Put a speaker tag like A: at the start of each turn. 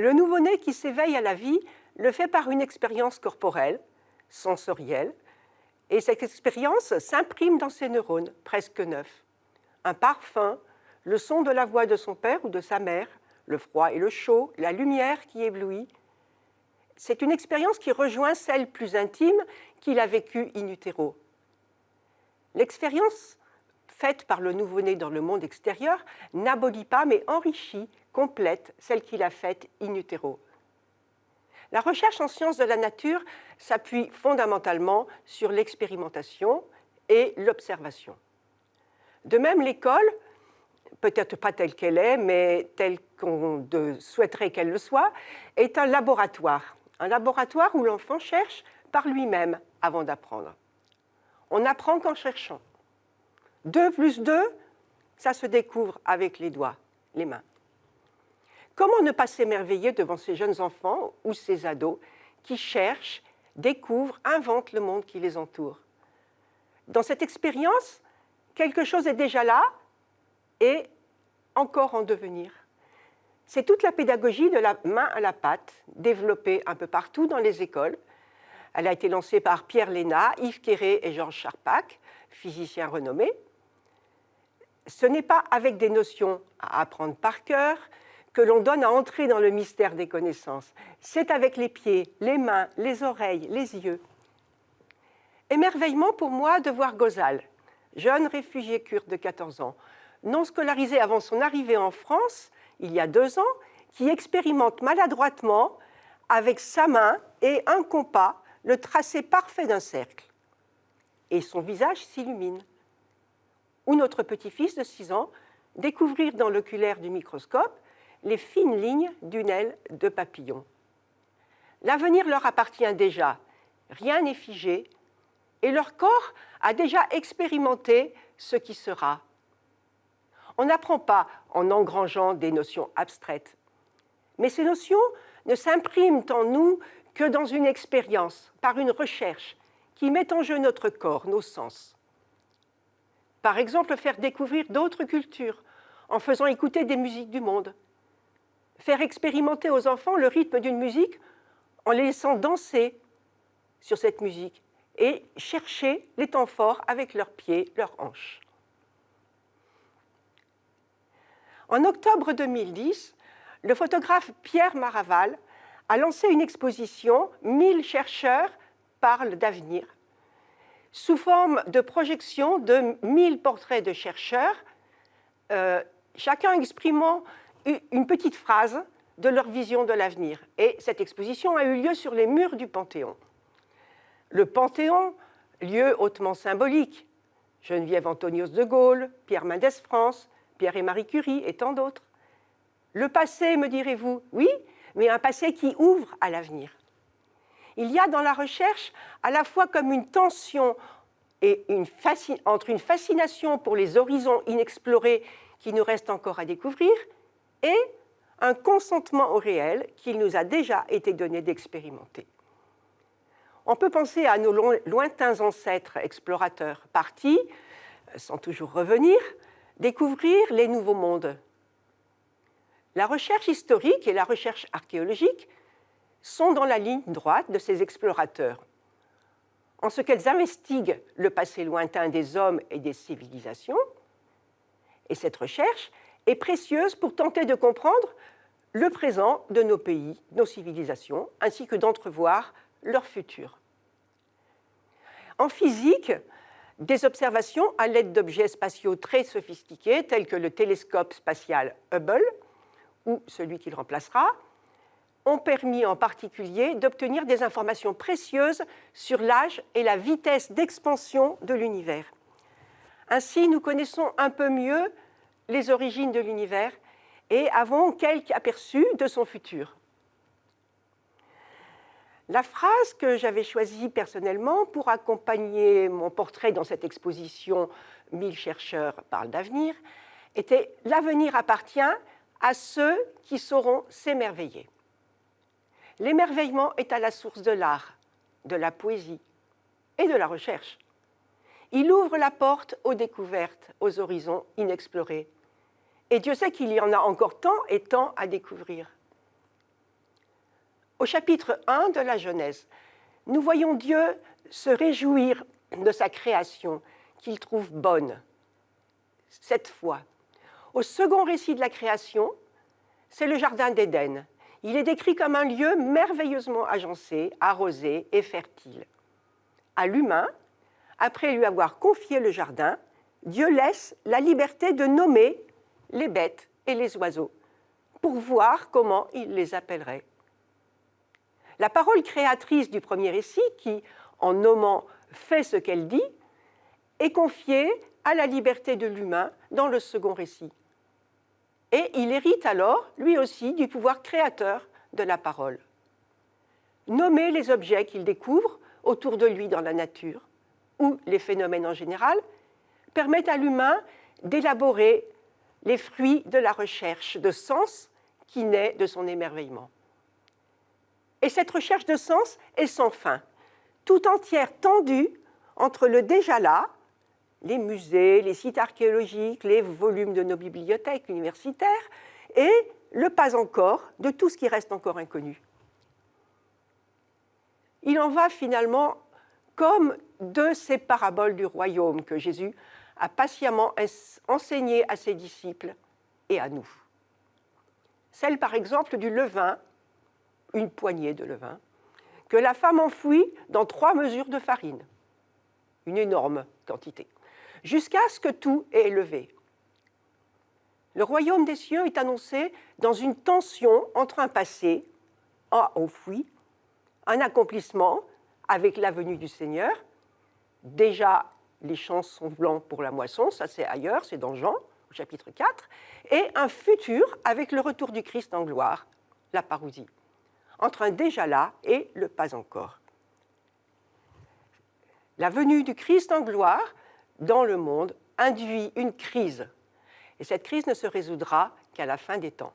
A: Le nouveau-né qui s'éveille à la vie le fait par une expérience corporelle, sensorielle, et cette expérience s'imprime dans ses neurones, presque neufs. Un parfum, le son de la voix de son père ou de sa mère, le froid et le chaud, la lumière qui éblouit. C'est une expérience qui rejoint celle plus intime qu'il a vécue in utero. L'expérience faite par le nouveau-né dans le monde extérieur n'abolit pas, mais enrichit, complète celle qu'il a faite in utero. La recherche en sciences de la nature s'appuie fondamentalement sur l'expérimentation et l'observation. De même, l'école, peut-être pas telle qu'elle est, mais telle qu'on souhaiterait qu'elle le soit, est un laboratoire où l'enfant cherche par lui-même avant d'apprendre. On n'apprend qu'en cherchant. 2 plus 2, ça se découvre avec les doigts, les mains. Comment ne pas s'émerveiller devant ces jeunes enfants ou ces ados qui cherchent, découvrent, inventent le monde qui les entoure? Dans cette expérience, quelque chose est déjà là et encore en devenir. C'est toute la pédagogie de la main à la pâte, développée un peu partout dans les écoles. Elle a été lancée par Pierre Lénat, Yves Quéré et Georges Charpak, physiciens renommés. Ce n'est pas avec des notions à apprendre par cœur que l'on donne à entrer dans le mystère des connaissances. C'est avec les pieds, les mains, les oreilles, les yeux. Émerveillement pour moi de voir Ghosal, jeune réfugié kurde de 14 ans, non scolarisé avant son arrivée en France, il y a 2 ans, qui expérimente maladroitement, avec sa main et un compas, le tracé parfait d'un cercle. Et son visage s'illumine. Ou notre petit-fils de 6 ans, découvrir dans l'oculaire du microscope les fines lignes d'une aile de papillon. L'avenir leur appartient déjà, rien n'est figé, et leur corps a déjà expérimenté ce qui sera. On n'apprend pas en engrangeant des notions abstraites, mais ces notions ne s'impriment en nous que dans une expérience, par une recherche qui met en jeu notre corps, nos sens. Par exemple, faire découvrir d'autres cultures en faisant écouter des musiques du monde. Faire expérimenter aux enfants le rythme d'une musique en les laissant danser sur cette musique et chercher les temps forts avec leurs pieds, leurs hanches. En octobre 2010, le photographe Pierre Maraval a lancé une exposition « 1000 chercheurs parlent d'avenir » sous forme de projection de 1000 portraits de chercheurs, chacun exprimant une petite phrase de leur vision de l'avenir. Et cette exposition a eu lieu sur les murs du Panthéon. Le Panthéon, lieu hautement symbolique, Geneviève Antonios de Gaulle, Pierre Mendès France, Pierre et Marie Curie et tant d'autres. Le passé, me direz-vous, oui, mais un passé qui ouvre à l'avenir. Il y a dans la recherche à la fois comme une tension et entre une fascination pour les horizons inexplorés qui nous restent encore à découvrir et un consentement au réel qu'il nous a déjà été donné d'expérimenter. On peut penser à nos lointains ancêtres explorateurs partis, sans toujours revenir, découvrir les nouveaux mondes. La recherche historique et la recherche archéologique sont dans la ligne droite de ces explorateurs, en ce qu'elles investiguent le passé lointain des hommes et des civilisations, et cette recherche est précieuse pour tenter de comprendre le présent de nos pays, nos civilisations, ainsi que d'entrevoir leur futur. En physique, des observations à l'aide d'objets spatiaux très sophistiqués, tels que le télescope spatial Hubble, ou celui qui le remplacera, ont permis en particulier d'obtenir des informations précieuses sur l'âge et la vitesse d'expansion de l'univers. Ainsi, nous connaissons un peu mieux les origines de l'univers et avons quelque aperçu de son futur. La phrase que j'avais choisie personnellement pour accompagner mon portrait dans cette exposition « 1000 chercheurs parlent d'avenir » était « L'avenir appartient à ceux qui sauront s'émerveiller ». L'émerveillement est à la source de l'art, de la poésie et de la recherche. Il ouvre la porte aux découvertes, aux horizons inexplorés. Et Dieu sait qu'il y en a encore tant et tant à découvrir. Au chapitre 1 de la Genèse, nous voyons Dieu se réjouir de sa création qu'il trouve bonne. Cette fois, au second récit de la création, c'est le jardin d'Éden. Il est décrit comme un lieu merveilleusement agencé, arrosé et fertile. À l'humain, après lui avoir confié le jardin, Dieu laisse la liberté de nommer les bêtes et les oiseaux pour voir comment il les appellerait. La parole créatrice du premier récit, qui, en nommant, fait ce qu'elle dit, est confiée à la liberté de l'humain dans le second récit. Et il hérite alors, lui aussi, du pouvoir créateur de la parole. Nommer les objets qu'il découvre autour de lui dans la nature, ou les phénomènes en général, permet à l'humain d'élaborer les fruits de la recherche de sens qui naît de son émerveillement. Et cette recherche de sens est sans fin, tout entière tendue entre le déjà là, les musées, les sites archéologiques, les volumes de nos bibliothèques universitaires, et le pas encore de tout ce qui reste encore inconnu. Il en va finalement comme de ces paraboles du royaume que Jésus a patiemment enseignées à ses disciples et à nous. Celle par exemple du levain, une poignée de levain, que la femme enfouit dans 3 mesures de farine, une énorme quantité, jusqu'à ce que tout est élevé. Le royaume des cieux est annoncé dans une tension entre un passé, enfoui, un accomplissement avec la venue du Seigneur. Déjà, les champs sont blancs pour la moisson, ça c'est ailleurs, c'est dans Jean, au chapitre 4, et un futur avec le retour du Christ en gloire, la parousie, entre un déjà là et le pas encore. La venue du Christ en gloire dans le monde induit une crise, et cette crise ne se résoudra qu'à la fin des temps.